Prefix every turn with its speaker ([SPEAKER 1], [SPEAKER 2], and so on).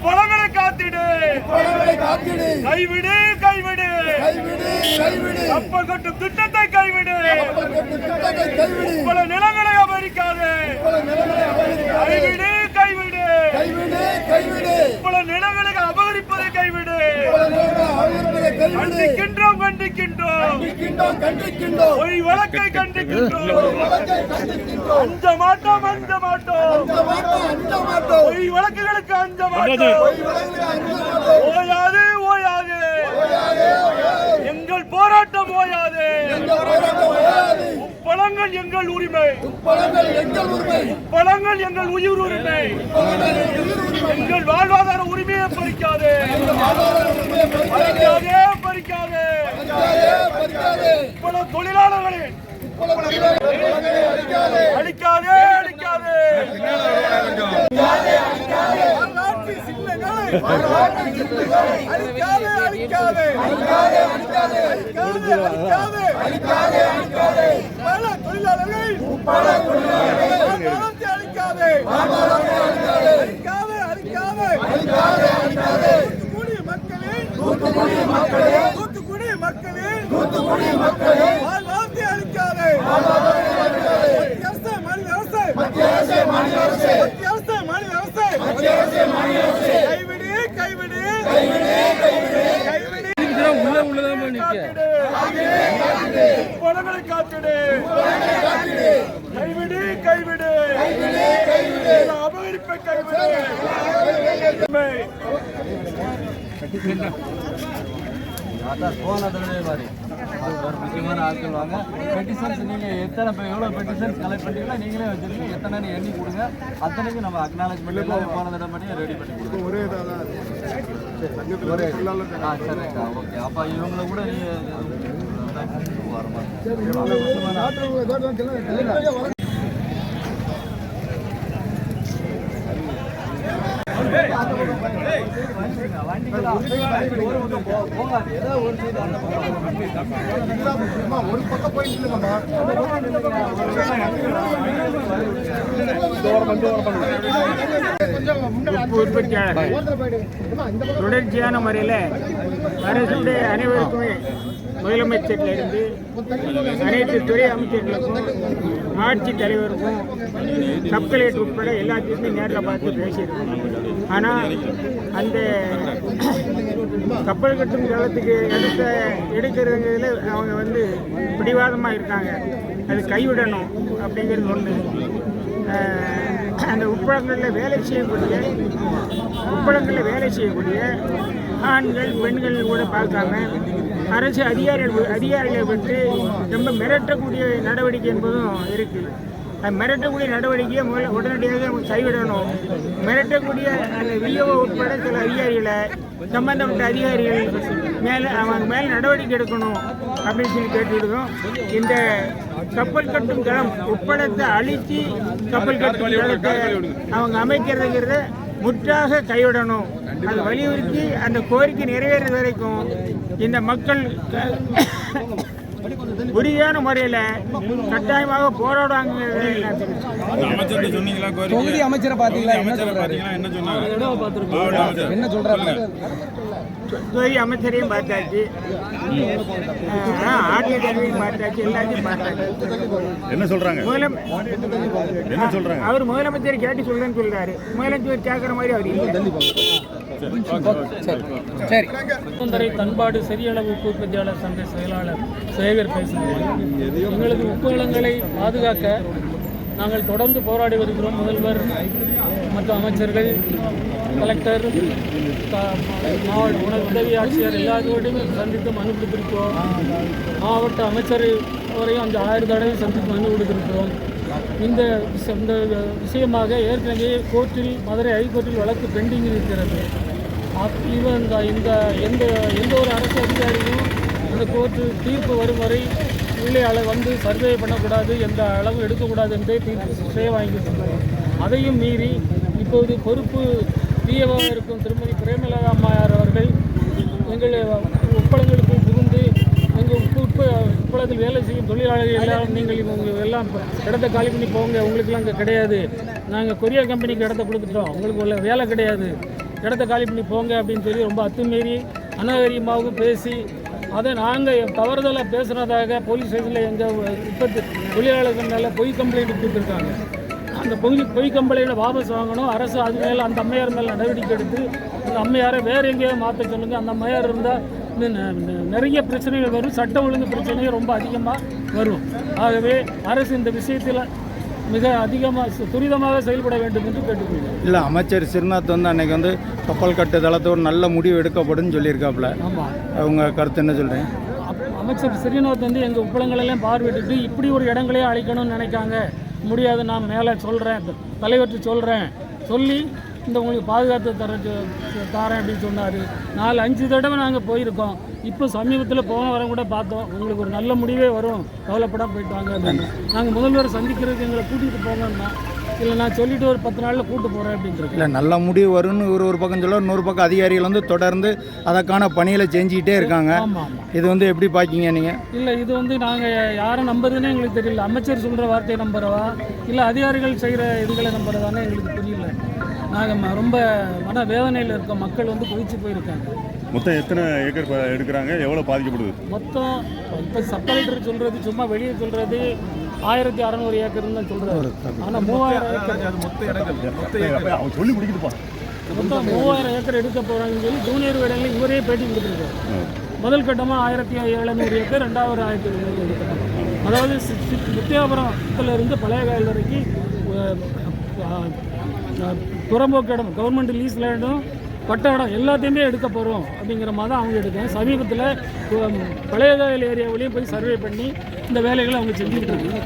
[SPEAKER 1] பழங்களை காத்திடு கைவிடு கப்பல் கட்டும் திட்டத்தை கைவிடு பல நிலங்களை அபகரிக்காதே கைவிடு பல நிலங்களை அபகரிப்பதை கைவிடு கண்டிக்கின்றோம் பொய் வழக்கை கண்டிக்கின்றோம் அஞ்ச மாட்டோம் பொய் வழக்குகளுக்கு அஞ்ச மாட்டோம் ஓயாது எங்கள் போராட்டம் ஓயாது பழங்கள் எங்கள் உரிமை பழங்கள் எங்கள் உயிர் உரிமை எங்கள் வாழ்வாதார உரிமையை பறிக்காதே பல தொழிலாளர்களே அடிக்காதே தூத்துக்குடி மக்களே வாழ்வாத்தி அளிக்காதே மத்திய அரசு கைவிடு பணங்களை காத்திடு கைவிடு அபகரிப்பை
[SPEAKER 2] முக்கியமான ஆட்கள் வாங்க. பெட்டிஷன்ஸ் நீங்கள் எவ்வளோ பெட்டிஷன்ஸ் கலெக்ட் பண்ணிங்களோ நீங்களே வச்சுருக்கீங்க. எத்தனை எண்ணி கொடுங்க, அத்தனைக்கு நம்ம அக்னாலஜ்மெண்ட் எல்லாம் போன தடவை பண்ணி ரெடி பண்ணி கொடுங்க. ஒரே சரிக்கா, ஓகே. அப்போ இவங்களை கூட
[SPEAKER 3] ஒரு பக்கம் போயிட்டு
[SPEAKER 1] தொடர்ச்சியான முறையில் அரசுடைய அனைவருக்குமே முதலமைச்சரிலிருந்து அனைத்து துறை அமைச்சர்களுக்கும் ஆட்சித் தலைவருக்கும் சப்கலேட் உட்பட எல்லாத்தையுமே நேரில் பார்த்து பேசியிருக்கோம். ஆனால் அந்த கப்பல் கட்டும் காலத்துக்கு எடுக்கிறதுல அவங்க பிடிவாதமாக இருக்காங்க. அது கைவிடணும் அப்படிங்கிறது ஒன்று. அந்த உப்பளங்களில் வேலை செய்யக்கூடிய ஆண்கள் பெண்கள் கூட பார்க்காம அரசு அதிகாரிகளை பற்றி ரொம்ப மிரட்டக்கூடிய நடவடிக்கை என்பதும் இருக்குது. மிரட்டக்கூடிய நடவடிக்கையை உடனடியாக கைவிடணும். மிரட்டக்கூடிய அந்த விஓ உட்பட சில அதிகாரிகளை சம்பந்தப்பட்ட அதிகாரிகள் அவங்க மேலே நடவடிக்கை எடுக்கணும் அப்படின்னு சொல்லி கேட்டுவிடுவோம். இந்த கப்பல் கட்டும் தளம் உட்படத்தை அழித்து கப்பல் கட்டும் தளத்தை அவங்க அமைக்கிறதுங்கிறத முற்றாக கைவிடணும். அதை வலியுறுத்தி அந்த கோரிக்கை நிறைவேறது வரைக்கும் இந்த மக்கள் உறுதியான முறையில் கட்டாயமாக போராடுவாங்க.
[SPEAKER 2] தொகுதி அமைச்சரை பார்த்தீங்களா? என்ன சொல்றாரு?
[SPEAKER 1] தொகுதி அமைச்சரையும் பார்த்தாச்சு, ஆட்சியரையும் பார்த்தாச்சு, எல்லாத்தையும் பார்த்தாச்சு.
[SPEAKER 4] என்ன சொல்றாங்க?
[SPEAKER 1] அவர் முதலமைச்சர் கேட்டு சொல்றேன்னு சொல்றாரு. முதலமைச்சர் கேட்கற மாதிரி அவர் இல்லை.
[SPEAKER 5] சுந்தரை தன்பாடு சரியளவு உப்பு உற்பத்தியாளர் சங்க செயலாளர் சேகர் பேசுகிறேன். எங்களது உப்புவளங்களை பாதுகாக்க நாங்கள் தொடர்ந்து போராடி வருகிறோம். முதல்வர் மற்றும் அமைச்சர்கள், கலெக்டர், மாவட்ட உதவி ஆட்சியர் எல்லாரோடையும் சந்தித்து மனு கொடுத்திருக்கிறோம். மாவட்ட அமைச்சர் வரையும் அந்த 1000 தடவை சந்தித்து மனு கொடுத்திருக்கிறோம். இந்த விஷயமாக ஏற்கனவே கோர்ட்டில், மதுரை ஹைகோர்ட்டில் வழக்கு பெண்டிங் இருக்கிறது. எந்த ஒரு அரசு அதிகாரியும் அந்த கோர்ட்டு தீர்ப்பு வரும் வரை உள்ளே சர்வே பண்ணக்கூடாது, எந்த அளவு எடுக்கக்கூடாது என்றே தீர்ப்பு ஸ்டே வாங்கியிருக்கிறோம். அதையும் மீறி இப்போது பொறுப்பு பிஏவாக இருக்கும் திருமதி பிரேமலதா அம்மையார் அவர்கள் எங்கள் உப்பளங்களுக்குள் புகுந்து உட்புலத்தில் வேலை செய்யும் தொழிலாளர்கள் எல்லாரும் நீங்கள் உங்கள் எல்லாம் இடத்த காலி பண்ணி போங்க, உங்களுக்குலாம் அங்கே கிடையாது, நாங்கள் கொரியர் கம்பெனிக்கு இடத்த கொடுத்துட்டோம், உங்களுக்கு உள்ள வேலை கிடையாது, இடத்த காலி பண்ணி போங்க அப்படின்னு சொல்லி ரொம்ப அத்துமீறி அநாகரிகமாகவும் பேசி அதை நாங்கள் தவறுதலாக பேசுகிறதாக போலீஸ் ஸ்டேஷனில் எங்கள் உற்பத்தி தொழிலாளர்கள் மேலே பொய் கம்ப்ளைண்ட் கொடுத்துருக்காங்க. அந்த பொய் கம்ப்ளைண்ட்டை வாபஸ் வாங்கணும். அரசு அது மேலே அந்த அம்மையார் மேலே நடவடிக்கை எடுத்து அந்த அம்மையாரை வேறு எங்கேயாவது மாற்ற சொல்லுங்க. அந்த அம்மையார் இருந்தால் நிறைய பிரச்சனைகள் வரும், சட்டம் ஒழுங்கு பிரச்சனைகள் ரொம்ப அதிகமாக வரும். ஆகவே அரசு இந்த விஷயத்தில் மிக அதிகமாக துரிதமாக செயல்பட வேண்டும் என்று கேட்டுக்கொள்கிறேன்.
[SPEAKER 4] இல்லை, அமைச்சர் ஸ்ரீநாத் வந்து அன்னைக்கு வந்து கப்பல் கட்டுதளத்தோடு நல்ல முடிவு எடுக்கப்படும் சொல்லியிருக்காப்புல.
[SPEAKER 5] ஆமாம்,
[SPEAKER 4] அவங்க கருத்து என்ன சொல்கிறேன்?
[SPEAKER 5] அமைச்சர் ஸ்ரீநாத் வந்து எங்கள் உப்பளங்களெல்லாம் பார்வையிட்டு இப்படி ஒரு இடங்களே அழைக்கணும்னு நினைக்காங்க. முடியாது, நான் மேலே சொல்கிறேன், தலைவர்கிட்ட சொல்கிறேன், சொல்லி இந்த உங்களுக்கு பாதுகாத்து தரேன் அப்படின்னு சொன்னார். 4-5 தடவை நாங்கள் போயிருக்கோம். இப்போ சமீபத்தில் போன வாரம் கூட பார்த்தோம். உங்களுக்கு ஒரு நல்ல முடிவே வரும், கவலைப்படாமல் போயிட்டு வாங்க அப்படின்னு. நாங்கள் முதல்வர் சந்திக்கிறதுக்கு எங்களை கூட்டிகிட்டு போங்கன்னா, இல்லை நான் சொல்லிவிட்டு ஒரு 10 நாளில் கூப்பிட்டு போகிறேன் அப்படின்றது.
[SPEAKER 4] இல்லை, நல்ல முடிவு வரும்னு ஒரு பக்கம் சொல்ல, இன்னொரு பக்கம் அதிகாரிகள் வந்து தொடர்ந்து அதற்கான பணிகளை செஞ்சுக்கிட்டே இருக்காங்க.
[SPEAKER 5] ஆமாம்,
[SPEAKER 4] இது வந்து எப்படி பார்க்கிங்க நீங்கள்?
[SPEAKER 5] இல்லை, இது வந்து நாங்கள் யாரை நம்புறதுன்னு எங்களுக்கு தெரியல. அமைச்சர் சொல்கிற வார்த்தையை நம்புறவா இல்லை அதிகாரிகள் செய்கிற இதுகளை நம்புறதானே எங்களுக்கு தெரியல. நாங்கள் ரொம்ப மன வேதனையில் இருக்கோம். மக்கள் வந்து கொதிச்சு போயிருக்காங்க.
[SPEAKER 6] மொத்தம் எத்தனை ஏக்கர் எடுக்கிறாங்க, எவ்வளோ பாதிக்கப்படுது?
[SPEAKER 5] மொத்தம் இப்போ சப் கலெக்டர் சொல்கிறது, சும்மா வெளியே சொல்கிறது 1600 ஏக்கர்னு தான் சொல்கிறாரு. ஆனால் 3000 ஏக்கர்
[SPEAKER 6] அவன் சொல்லி முடிக்குதுப்பா.
[SPEAKER 5] மொத்தம் 3000 ஏக்கர் எடுக்க போகிறாங்கன்னு சொல்லி ஜூனியர் இடங்களில் இவரே பேட்டி கொடுத்துருக்காரு. முதல் கட்டமாக 1700 ஏக்கர், 2வது 1700 ஏக்கர். அதாவது முத்தியாபுரத்திலிருந்து பழைய காயல் வரைக்கும் புறம்போக்கு இடம், கவர்மெண்ட் லீஸ் லேண்டும் பட்ட இடம் எல்லாத்தையுமே எடுக்க போகிறோம் அப்படிங்கிற மாதிரி தான் அவங்க எடுக்காங்க. சமீபத்தில் பழைய காயல் ஏரியாவிலையும் போய் சர்வே பண்ணி இந்த வேலைகளை அவங்க செஞ்சுக்கிட்டு இருக்காங்க.